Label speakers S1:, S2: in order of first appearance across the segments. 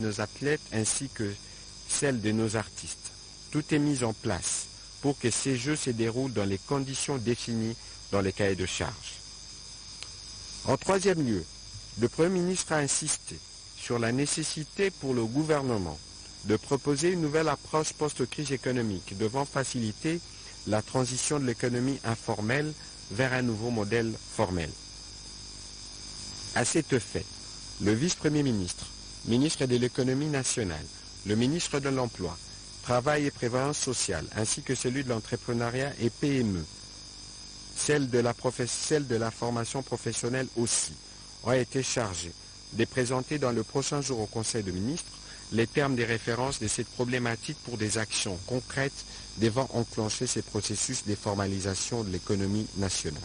S1: nos athlètes ainsi que celle de nos artistes. Tout est mis en place pour que ces Jeux se déroulent dans les conditions définies dans les cahiers de charges. En troisième lieu, le Premier ministre a insisté sur la nécessité pour le gouvernement de proposer une nouvelle approche post-crise économique devant faciliter la transition de l'économie informelle vers un nouveau modèle formel. À cet effet, le vice-premier ministre, ministre de l'économie nationale, le ministre de l'Emploi, Travail et Prévoyance sociale, ainsi que celui de l'entrepreneuriat et PME, celle de la formation professionnelle aussi, ont été chargés de présenter dans le prochain jour au Conseil des ministres les termes des références de cette problématique pour des actions concrètes devant enclencher ces processus de formalisation de l'économie nationale.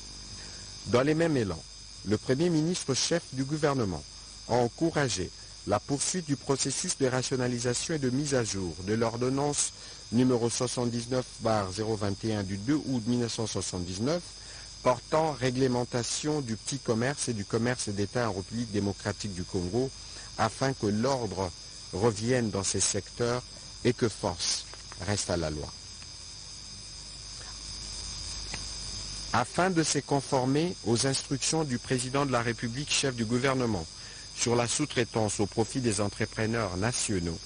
S1: Dans les mêmes élans, le Premier ministre chef du gouvernement a encouragé la poursuite du processus de rationalisation et de mise à jour de l'ordonnance numéro 79/021 du 2 août 1979 portant réglementation du petit commerce et du commerce d'État en République démocratique du Congo afin que l'ordre revienne dans ces secteurs et que force reste à la loi. Afin de se conformer aux instructions du président de la République, chef du gouvernement, sur la sous-traitance au profit des entrepreneurs nationaux,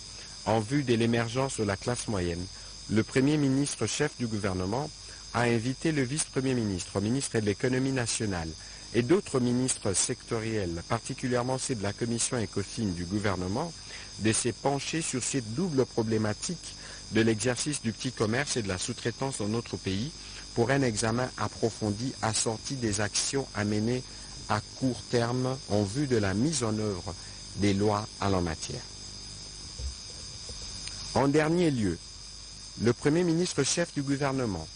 S1: en vue de l'émergence de la classe moyenne, le Premier ministre chef du gouvernement a invité le vice-premier ministre, ministre de l'économie nationale et d'autres ministres sectoriels, particulièrement ceux de la commission ECOFIN du gouvernement, de se pencher sur cette double problématique de l'exercice du petit commerce et de la sous-traitance dans notre pays pour un examen approfondi assorti des actions à mener à court terme en vue de la mise en œuvre des lois en la matière. En dernier lieu, le Premier ministre chef du gouvernement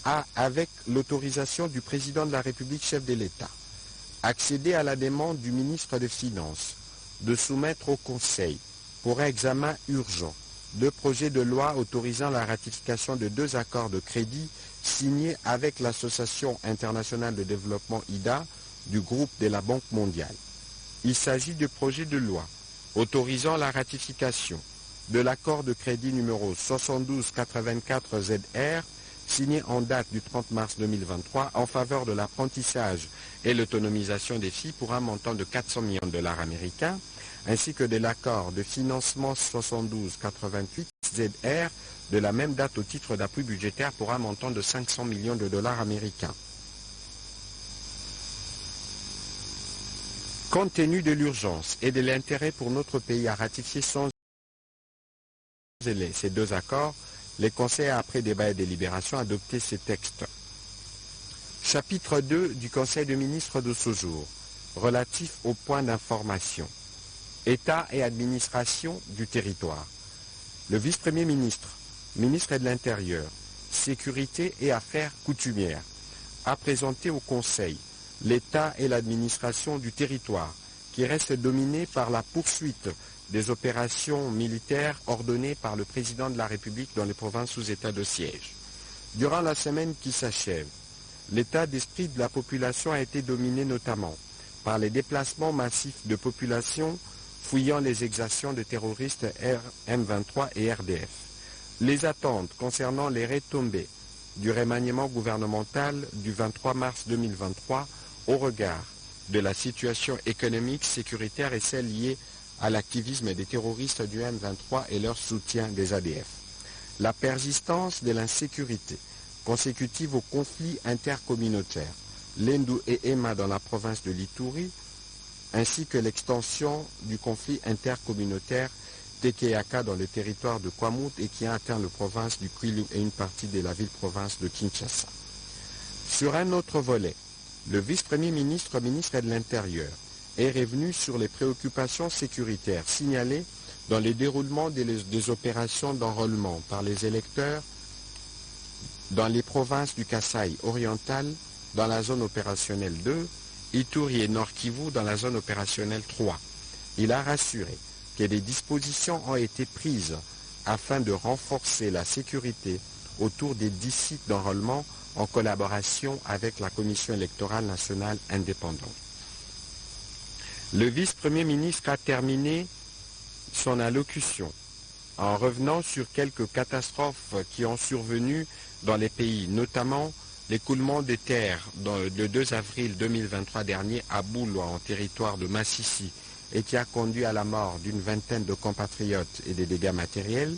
S1: a, avec l'autorisation du président de la République chef de l'État, accédé à la demande du ministre des Finances de soumettre au Conseil pour un examen urgent deux projets de loi autorisant la ratification de deux accords de crédit signés avec l'Association internationale de développement IDA du groupe de la Banque mondiale. Il s'agit du projet de loi autorisant la ratification de l'accord de crédit numéro 7284-ZR signé en date du 30 mars 2023 en faveur de l'apprentissage et l'autonomisation des filles pour un montant de 400 millions de dollars américains, ainsi que de l'accord de financement 7288-ZR de la même date au titre d'appui budgétaire pour un montant de 500 millions de dollars américains. Compte tenu de l'urgence et de l'intérêt pour notre pays à ratifier sans délai ces deux accords, les conseils après débat et délibération adopté ces textes. Chapitre 2 du Conseil des ministres de ce jour, relatif aux points d'information. État et administration du territoire. Le vice-premier ministre, ministre de l'Intérieur, Sécurité et Affaires coutumières, a présenté au Conseil l'État et l'administration du territoire, qui reste dominé par la poursuite des opérations militaires ordonnées par le président de la République dans les provinces sous état de siège. Durant la semaine qui s'achève, l'état d'esprit de la population a été dominé notamment par les déplacements massifs de population fouillant les exactions de terroristes M23 et RDF. Les attentes concernant les retombées du remaniement gouvernemental du 23 mars 2023 au regard de la situation économique, sécuritaire et celle liée à l'activisme des terroristes du M23 et leur soutien des ADF. La persistance de l'insécurité consécutive aux conflits intercommunautaires, Lendu et Ema dans la province de l'Ituri, ainsi que l'extension du conflit intercommunautaire Tekeaka dans le territoire de Kwamut et qui a atteint la province du Kwilu et une partie de la ville-province de Kinshasa. Sur un autre volet, le vice-premier ministre, ministre de l'Intérieur, est revenu sur les préoccupations sécuritaires signalées dans le déroulement des opérations d'enrôlement par les électeurs dans les provinces du Kasaï oriental dans la zone opérationnelle 2, Ituri et Nord Kivu dans la zone opérationnelle 3. Il a rassuré que des dispositions ont été prises afin de renforcer la sécurité autour des 10 sites d'enrôlement en collaboration avec la Commission électorale nationale indépendante. Le vice-premier ministre a terminé son allocution en revenant sur quelques catastrophes qui ont survenu dans les pays, notamment l'écoulement des terres le 2 avril 2023 dernier à Boulwa, en territoire de Massissi, et qui a conduit à la mort d'une vingtaine de compatriotes et des dégâts matériels,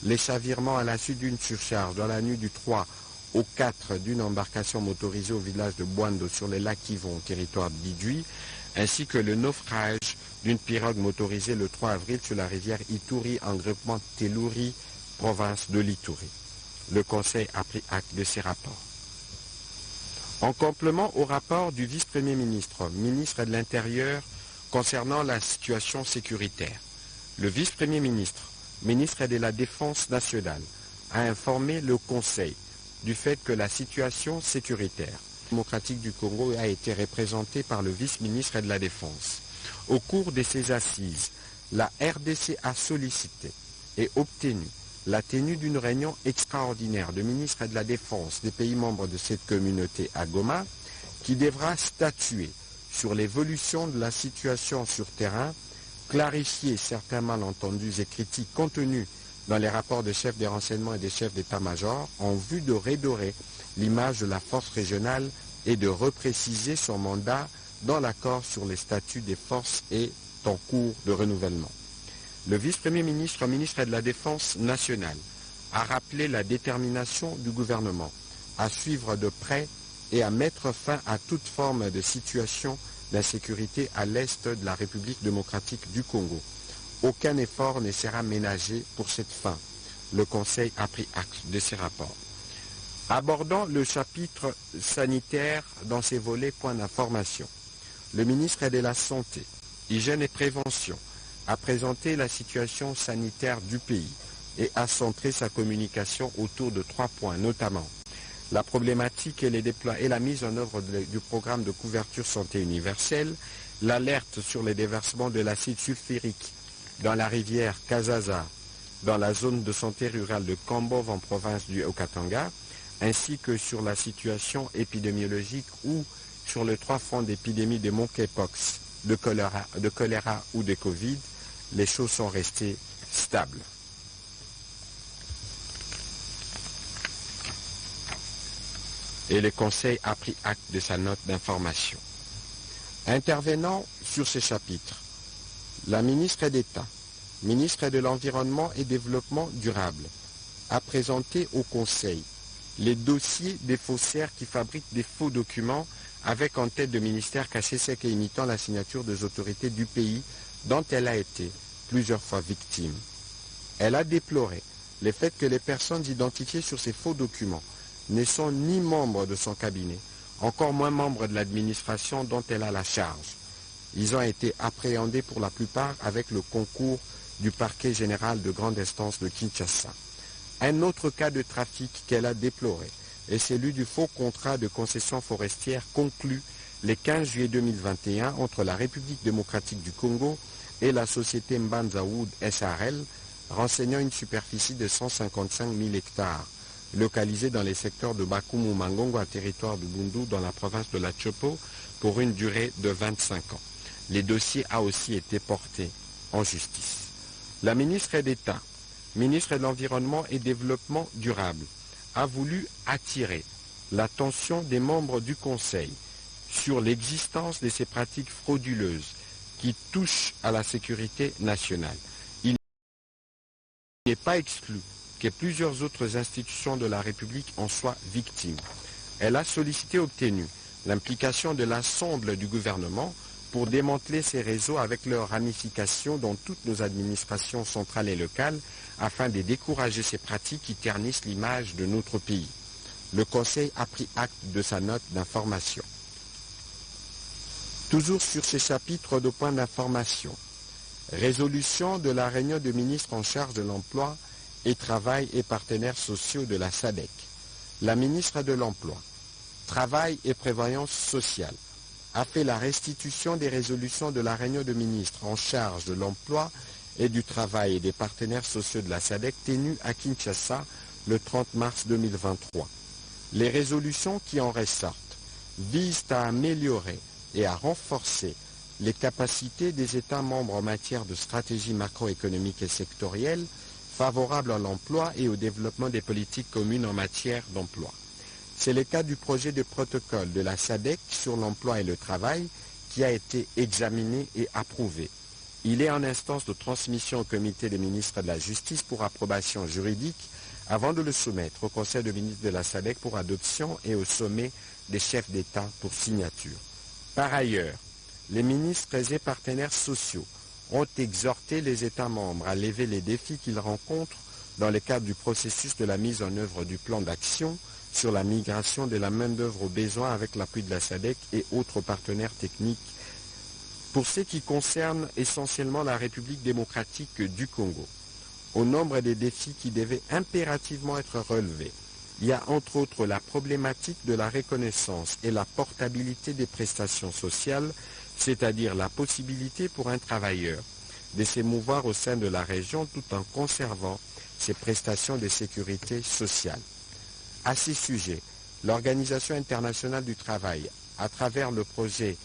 S1: les chavirements à la suite d'une surcharge dans la nuit du 3 au 4 d'une embarcation motorisée au village de Boando sur les lacs Yvon, au territoire d'Idjui, ainsi que le naufrage d'une pirogue motorisée le 3 avril sur la rivière Ituri en groupement Telouri, province de l'Ituri. Le Conseil a pris acte de ces rapports. En complément au rapport du vice-premier ministre, ministre de l'Intérieur, concernant la situation sécuritaire, le vice-premier ministre, ministre de la Défense nationale, a informé le Conseil du fait que la situation sécuritaire démocratique du Congo a été représentée par le vice-ministre de la Défense. Au cours de ces assises, la RDC a sollicité et obtenu la tenue d'une réunion extraordinaire de ministres de la Défense des pays membres de cette communauté à Goma, qui devra statuer sur l'évolution de la situation sur terrain, clarifier certains malentendus et critiques contenus dans les rapports des chefs des renseignements et des chefs d'état-major en vue de redorer l'image de la force régionale et de repréciser son mandat dans l'accord sur les statuts des forces est en cours de renouvellement. Le vice-premier ministre, ministre de la Défense nationale, a rappelé la détermination du gouvernement à suivre de près et à mettre fin à toute forme de situation d'insécurité à l'est de la République démocratique du Congo. Aucun effort ne sera ménagé pour cette fin. Le Conseil a pris acte de ces rapports. Abordant le chapitre sanitaire dans ses volets points d'information, le ministre de la Santé, Hygiène et Prévention a présenté la situation sanitaire du pays et a centré sa communication autour de 3 points, notamment la problématique et la mise en œuvre du programme de couverture santé universelle, l'alerte sur les déversements de l'acide sulfurique dans la rivière Kazaza, dans la zone de santé rurale de Kambov en province du Haut-Katanga, ainsi que sur la situation épidémiologique ou sur les 3 fronts d'épidémie de monkeypox, de choléra ou de Covid, les choses sont restées stables. Et le Conseil a pris acte de sa note d'information. Intervenant sur ces chapitres, la ministre d'État, ministre de l'Environnement et Développement durable, a présenté au Conseil les dossiers des faussaires qui fabriquent des faux documents avec en tête de ministère caché sec et imitant la signature des autorités du pays dont elle a été plusieurs fois victime. Elle a déploré le fait que les personnes identifiées sur ces faux documents ne sont ni membres de son cabinet, encore moins membres de l'administration dont elle a la charge. Ils ont été appréhendés pour la plupart avec le concours du parquet général de grande instance de Kinshasa. Un autre cas de trafic qu'elle a déploré est celui du faux contrat de concession forestière conclu le 15 juillet 2021 entre la République démocratique du Congo et la société Mbanza Wood SRL, renseignant une superficie de 155 000 hectares, localisée dans les secteurs de Bakumu Mangongo, un territoire de Bundu dans la province de la Chopo, pour une durée de 25 ans. Les dossiers ont aussi été portés en justice. La ministre d'État, ministre de l'Environnement et Développement durable, a voulu attirer l'attention des membres du Conseil sur l'existence de ces pratiques frauduleuses qui touchent à la sécurité nationale. Il n'est pas exclu que plusieurs autres institutions de la République en soient victimes. Elle a sollicité et obtenu l'implication de l'ensemble du gouvernement pour démanteler ces réseaux avec leurs ramifications dans toutes nos administrations centrales et locales afin de décourager ces pratiques qui ternissent l'image de notre pays. Le Conseil a pris acte de sa note d'information. Toujours sur ces chapitres de points d'information, résolution de la réunion de ministres en charge de l'emploi et travail et partenaires sociaux de la SADC. La ministre de l'Emploi, Travail et Prévoyance sociale a fait la restitution des résolutions de la réunion de ministres en charge de l'emploi et du travail et des partenaires sociaux de la SADC tenue à Kinshasa le 30 mars 2023. Les résolutions qui en ressortent visent à améliorer et à renforcer les capacités des États membres en matière de stratégie macroéconomique et sectorielle favorables à l'emploi et au développement des politiques communes en matière d'emploi. C'est le cas du projet de protocole de la SADC sur l'emploi et le travail qui a été examiné et approuvé. Il est en instance de transmission au comité des ministres de la Justice pour approbation juridique avant de le soumettre au Conseil de ministres de la SADC pour adoption et au sommet des chefs d'État pour signature. Par ailleurs, les ministres et partenaires sociaux ont exhorté les États membres à lever les défis qu'ils rencontrent dans le cadre du processus de la mise en œuvre du plan d'action sur la migration de la main-d'œuvre aux besoins avec l'appui de la SADC et autres partenaires techniques pour ce qui concerne essentiellement la République démocratique du Congo. Au nombre des défis qui devaient impérativement être relevés, il y a entre autres la problématique de la reconnaissance et la portabilité des prestations sociales, c'est-à-dire la possibilité pour un travailleur de s'émouvoir au sein de la région tout en conservant ses prestations de sécurité sociale. À ce sujet, l'Organisation internationale du travail, à travers le projet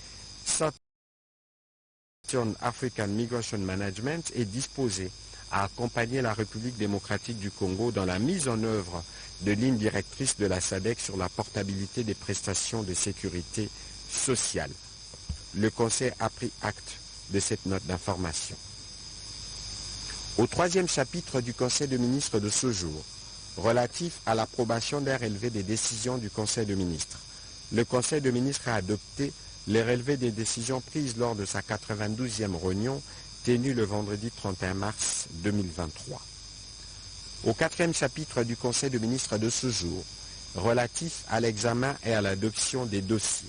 S1: Southern African Migration Management, est disposée à accompagner la République démocratique du Congo dans la mise en œuvre de lignes directrices de la SADC sur la portabilité des prestations de sécurité sociale. Le Conseil a pris acte de cette note d'information. Au troisième chapitre du Conseil de ministres de ce jour, relatif à l'approbation d'un relevé des décisions du Conseil de ministres, le Conseil de ministres a adopté les relevés des décisions prises lors de sa 92e réunion tenue le vendredi 31 mars 2023. Au quatrième chapitre du Conseil de ministres de ce jour, relatif à l'examen et à l'adoption des dossiers,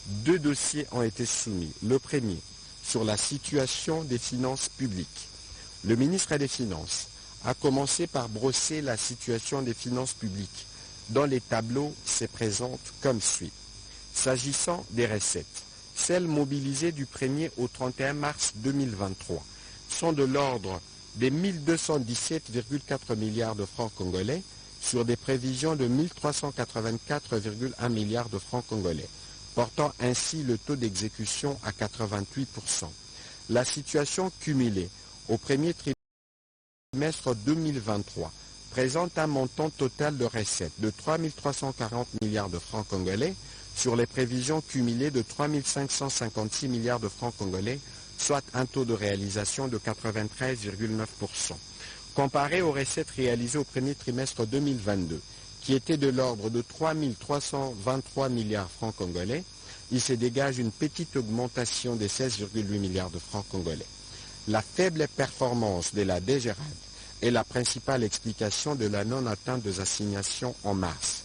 S1: 2 dossiers ont été soumis. Le premier, sur la situation des finances publiques. Le ministre des Finances a commencé par brosser la situation des finances publiques, dont les tableaux se présentent comme suit. S'agissant des recettes, celles mobilisées du 1er au 31 mars 2023 sont de l'ordre des 1217,4 milliards de francs congolais sur des prévisions de 1384,1 milliards de francs congolais, portant ainsi le taux d'exécution à 88%. La situation cumulée au premier trimestre 2023 présente un montant total de recettes de 3 340 milliards de francs congolais sur les prévisions cumulées de 3 556 milliards de francs congolais, soit un taux de réalisation de 93,9%. Comparé aux recettes réalisées au premier trimestre 2022, qui étaient de l'ordre de 3 323 milliards de francs congolais, il se dégage une petite augmentation de 16,8 milliards de francs congolais. La faible performance de la DGRAD est la principale explication de la non-atteinte des assignations en mars.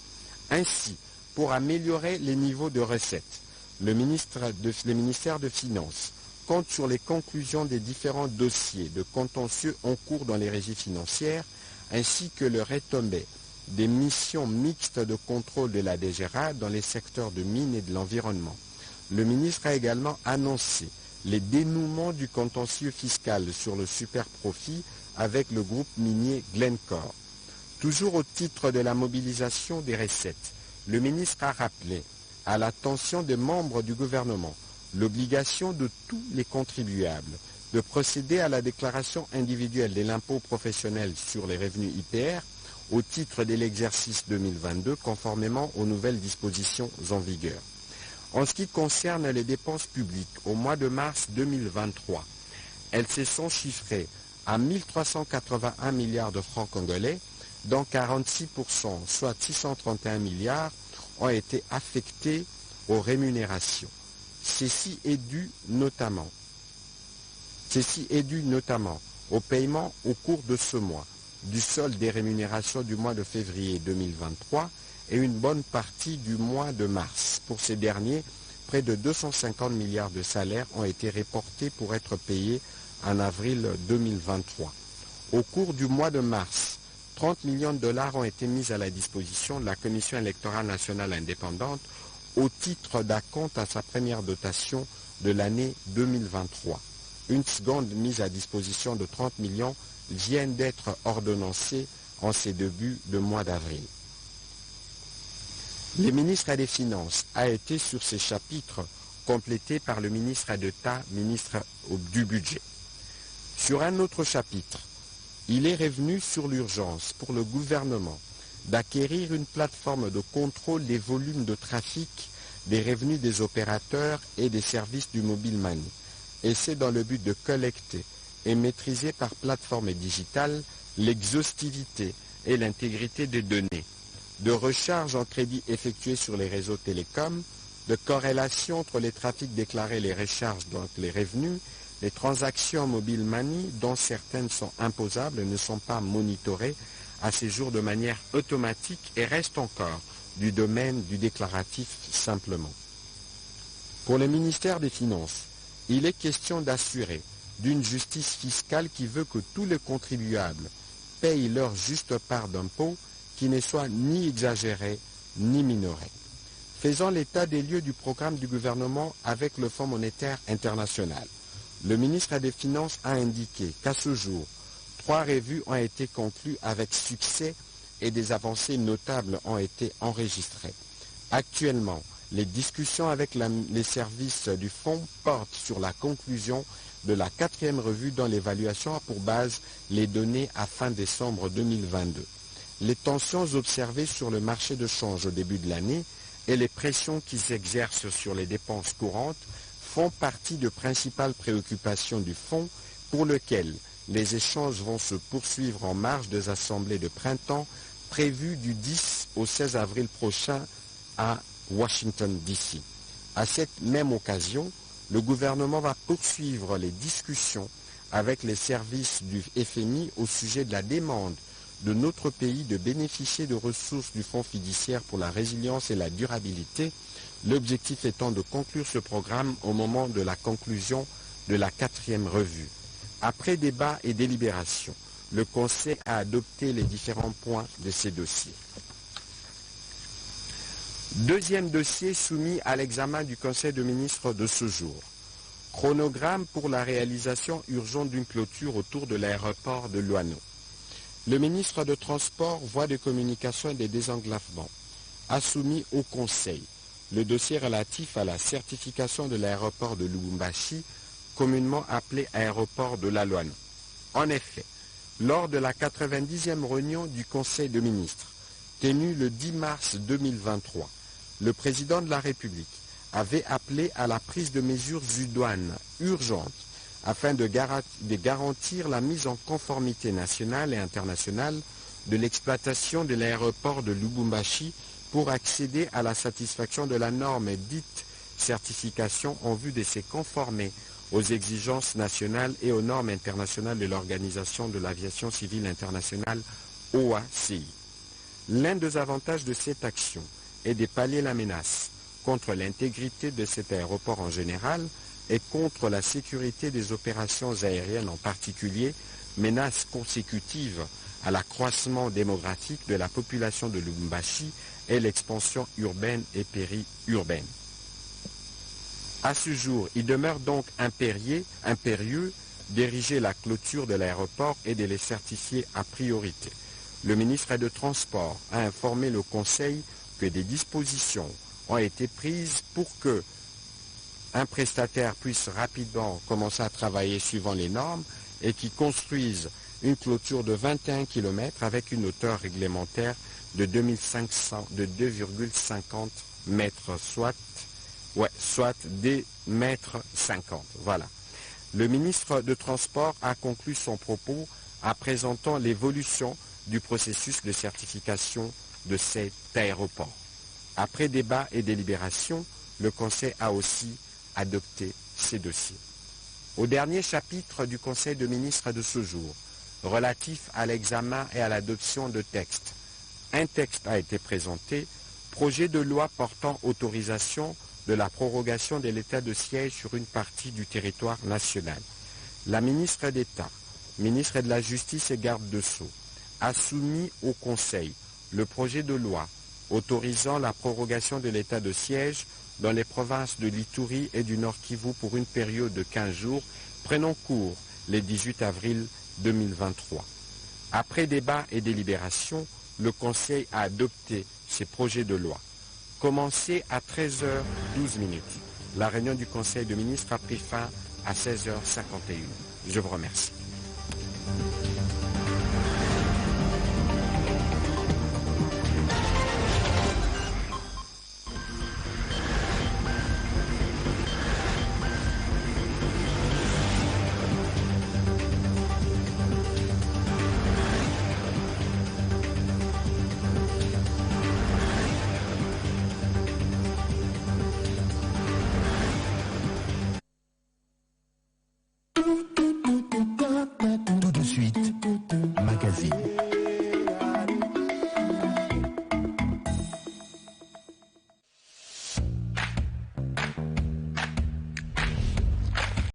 S1: Ainsi, pour améliorer les niveaux de recettes, le ministère des Finances compte sur les conclusions des différents dossiers de contentieux en cours dans les régies financières, ainsi que le retombé des missions mixtes de contrôle de la DGRAD dans les secteurs de mines et de l'environnement. Le ministre a également annoncé les dénouements du contentieux fiscal sur le superprofit avec le groupe minier Glencore. Toujours au titre de la mobilisation des recettes, le ministre a rappelé à l'attention des membres du gouvernement l'obligation de tous les contribuables de procéder à la déclaration individuelle de l'impôt professionnel sur les revenus IPR au titre de l'exercice 2022 conformément aux nouvelles dispositions en vigueur. En ce qui concerne les dépenses publiques, au mois de mars 2023, elles se sont chiffrées à 1381 milliards de francs congolais, dont 46%, soit 631 milliards, ont été affectés aux rémunérations. Ceci est dû notamment au paiement au cours de ce mois du solde des rémunérations du mois de février 2023 et une bonne partie du mois de mars. Pour ces derniers, près de 250 milliards de salaires ont été reportés pour être payés en avril 2023. Au cours du mois de mars, 30 millions de dollars ont été mis à la disposition de la Commission électorale nationale indépendante au titre d'acompte à sa première dotation de l'année 2023. Une seconde mise à disposition de 30 millions vient d'être ordonnancée en ces débuts de mois d'avril. Le ministre des Finances a été sur ces chapitres complété par le ministre d'État, ministre du Budget. Sur un autre chapitre, il est revenu sur l'urgence pour le gouvernement d'acquérir une plateforme de contrôle des volumes de trafic des revenus des opérateurs et des services du mobile money, et c'est dans le but de collecter et maîtriser par plateforme digitale l'exhaustivité et l'intégrité des données, de recharge en crédit effectués sur les réseaux télécoms, de corrélation entre les trafics déclarés et les recharges, donc les revenus, les transactions mobile money, dont certaines sont imposables et ne sont pas monitorées à ces jours de manière automatique et restent encore du domaine du déclaratif simplement. Pour le ministère des Finances, il est question d'assurer d'une justice fiscale qui veut que tous les contribuables payent leur juste part d'impôt, qui ne soit ni exagérée ni minorée. Faisant l'état des lieux du programme du gouvernement avec le Fonds monétaire international, le ministre des Finances a indiqué qu'à ce jour, 3 revues ont été conclues avec succès et des avancées notables ont été enregistrées. Actuellement, les discussions avec les services du Fonds portent sur la conclusion de la 4e revue dont l'évaluation a pour base les données à fin décembre 2022. Les tensions observées sur le marché de change au début de l'année et les pressions qui s'exercent sur les dépenses courantes font partie de principales préoccupations du Fonds, pour lequel les échanges vont se poursuivre en marge des assemblées de printemps prévues du 10 au 16 avril prochain à Washington, D.C. À cette même occasion, le gouvernement va poursuivre les discussions avec les services du FMI au sujet de la demande de notre pays de bénéficier de ressources du Fonds fiduciaire pour la résilience et la durabilité, l'objectif étant de conclure ce programme au moment de la conclusion de la 4e revue. Après débat et délibération, le Conseil a adopté les différents points de ces dossiers. Deuxième dossier soumis à l'examen du Conseil de ministres de ce jour. Chronogramme pour la réalisation urgente d'une clôture autour de l'aéroport de Loano. Le ministre de Transport, Voies de communication et des désenglavements a soumis au Conseil le dossier relatif à la certification de l'aéroport de Lubumbashi, communément appelé aéroport de la Loano. En effet, lors de la 90e réunion du Conseil de ministres, tenue le 10 mars 2023, le président de la République avait appelé à la prise de mesures idoines urgentes afin de garantir la mise en conformité nationale et internationale de l'exploitation de l'aéroport de Lubumbashi pour accéder à la satisfaction de la norme dite certification en vue de se conformer aux exigences nationales et aux normes internationales de l'Organisation de l'aviation civile internationale OACI. L'un des avantages de cette action est de pallier la menace contre l'intégrité de cet aéroport en général et contre la sécurité des opérations aériennes en particulier, menace consécutive à l'accroissement démographique de la population de Lubumbashi et l'expansion urbaine et périurbaine. À ce jour, il demeure donc impérieux d'ériger la clôture de l'aéroport et de les certifier à priorité. Le ministre des Transports a informé le Conseil que des dispositions ont été prises pour que un prestataire puisse rapidement commencer à travailler suivant les normes et qui construise une clôture de 21 km avec une hauteur réglementaire de 2,50 mètres, soit des mètres 50. Voilà. Le ministre de Transport a conclu son propos en présentant l'évolution du processus de certification de cet aéroport. Après débat et délibération, le Conseil a aussi adopté ces dossiers. Au dernier chapitre du Conseil de ministres de ce jour, relatif à l'examen et à l'adoption de textes, un texte a été présenté, projet de loi portant autorisation de la prorogation de l'état de siège sur une partie du territoire national. La ministre d'État, ministre de la Justice et garde de Sceaux, a soumis au Conseil le projet de loi autorisant la prorogation de l'état de siège dans les provinces de l'Ituri et du Nord Kivu pour une période de 15 jours, prenant cours le 18 avril 2023. Après débat et délibération, le Conseil a adopté ces projets de loi. Commencé à 13h12. La réunion du Conseil de ministres a pris fin à 16h51. Je vous remercie.
S2: Tout de suite, magazine.